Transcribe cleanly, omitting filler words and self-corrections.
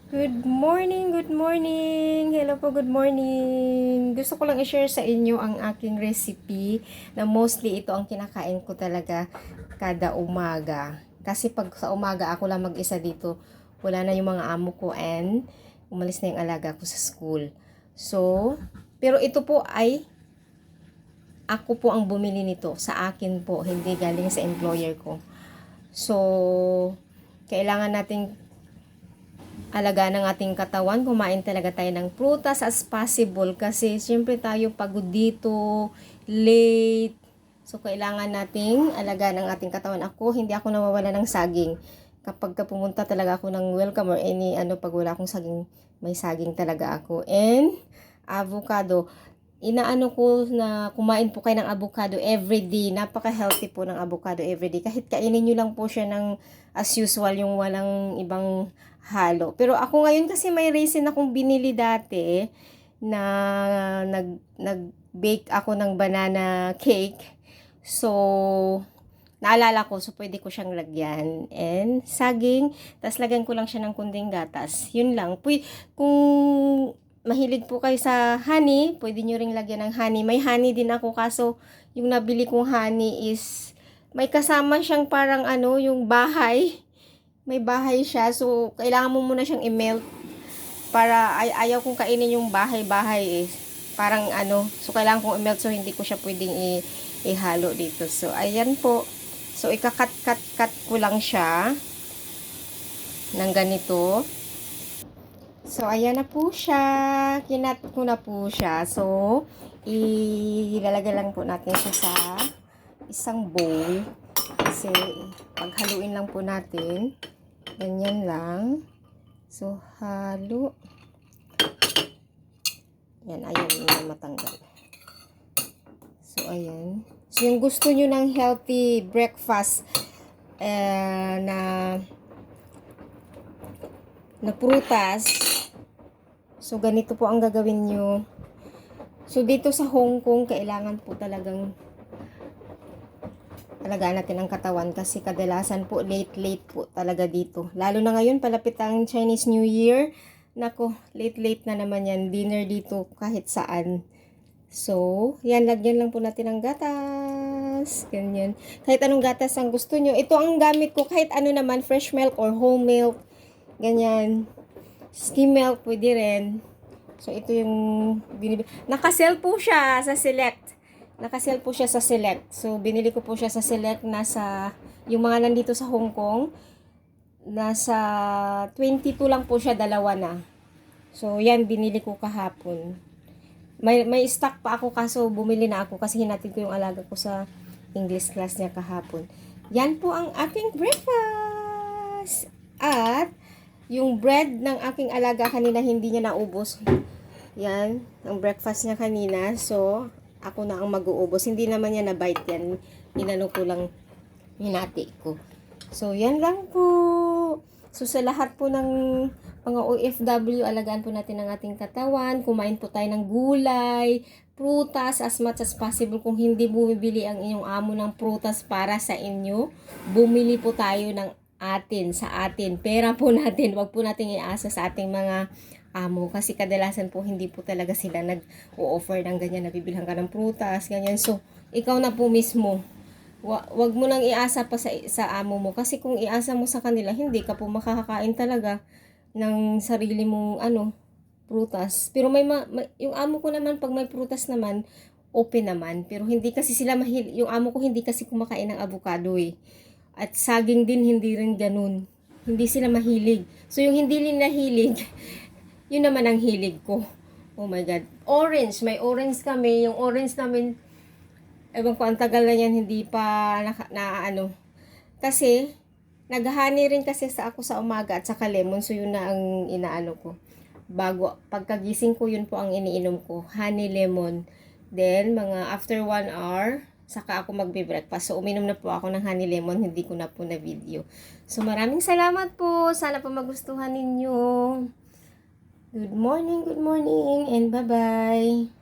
Good morning, good morning. Hello po, good morning. Gusto ko lang i-share sa inyo ang aking recipe na mostly ito ang kinakain ko talaga kada umaga. Kasi pag sa umaga ako lang mag-isa dito, wala na yung mga amo ko and umalis na yung alaga ko sa school. So, pero ito po ay ako po ang bumili nito. Sa akin po, hindi galing sa employer ko. So, kailangan nating alaga ng ating katawan, kumain talaga tayo ng prutas as possible kasi siyempre tayo pagod dito, late. So, kailangan nating alaga ng ating katawan. Hindi ako nawawala ng saging. Kapag pumunta talaga ako ng welcome or any pag wala akong saging, may saging talaga ako. And, avocado. Inaano ko na kumain po kayo ng avocado everyday. Napaka-healthy po ng avocado everyday. Kahit kainin nyo lang po siya ng as usual, yung walang ibang halo. Pero ako ngayon kasi may reason akong binili dati na nag-bake ako ng banana cake. So, naalala ko, so pwede ko siyang lagyan. And saging, tas lagyan ko lang siya ng kunding gatas. Yun lang. Kung mahilig po kayo sa honey, pwede nyo ring lagyan ng honey. May honey din ako, kaso yung nabili kong honey is may kasama siyang parang yung bahay. May bahay siya. So, kailangan mo muna siyang i-melt para ayaw kong kainin yung bahay-bahay eh. Parang so kailangan kong i-melt so hindi ko siya pwedeng ihalo dito. So, ayan po. So, ika-cut ko lang siya ng ganito. So, ayan na po siya. Kinat ko na po siya. So, ilalagay lang po natin siya sa isang bowl. Kasi, paghaluin lang po natin. Ganyan lang. So, halo. Yan, ayan na matanggal. So, ayan. So, yung gusto nyo ng healthy breakfast na prutas, so, ganito po ang gagawin nyo. So, dito sa Hong Kong, kailangan po talagang alagaan natin ang katawan kasi kadalasan po late po talaga dito. Lalo na ngayon, palapit ang Chinese New Year. Nako, late na naman yan. Dinner dito kahit saan. So, yan, lagyan lang po natin ng gatas. Ganyan. Kahit anong gatas ang gusto nyo. Ito ang gamit ko, kahit ano naman, fresh milk or whole milk. Ganyan. Skim milk, pwede rin. So, ito yung binibili. Nakasell po siya sa Select. Nakasell po siya sa Select. So, binili ko po siya sa Select. Yung mga nandito sa Hong Kong, nasa 22 lang po siya, dalawa na. So, yan, binili ko kahapon. May stock pa ako, kaso bumili na ako kasi hinatid ko yung alaga ko sa English class niya kahapon. Yan po ang aking breakfast. At, yung bread ng aking alaga kanina, hindi niya naubos. Yan, ang breakfast niya kanina. So, ako na ang mag-uubos. Hindi naman niya na-bite yan. Inano ko lang, hinati ko. So, yan lang po. So, sa lahat po ng mga OFW, alagaan po natin ang ating katawan. Kumain po tayo ng gulay, prutas, as much as possible. Kung hindi bumibili ang inyong amo ng prutas para sa inyo, bumili po tayo ng sa atin. Pera po natin. Wag po natin iasa sa ating mga amo kasi kadalasan po hindi po talaga sila nag-o-offer ng ganyan, nabibilhan ka ng prutas, ganyan. So, ikaw na po mismo. Wag mo nang iasa pa sa amo mo kasi kung iasa mo sa kanila, hindi ka po makakakain talaga ng sarili mong prutas. Pero yung amo ko naman, pag may prutas naman, open naman. Pero hindi kasi sila yung amo ko hindi kasi kumakain ng avocado eh. At saging din, hindi rin ganun. Hindi sila mahilig. So, yung hindi nila hilig, yun naman ang hilig ko. Oh my God. Orange. May orange kami. Yung orange namin, ewan ko, ang tagal na yan, hindi pa Kasi, naghahani rin kasi ako sa umaga at saka lemon. So, yun na ang inaano ko. Pagkagising ko, yun po ang iniinom ko. Honey lemon. Then, mga after 1 hour, saka ako magbe-breakfast. So, uminom na po ako ng honey lemon. Hindi ko na po na video. So, maraming salamat po. Sana po magustuhan ninyo. Good morning, and bye-bye.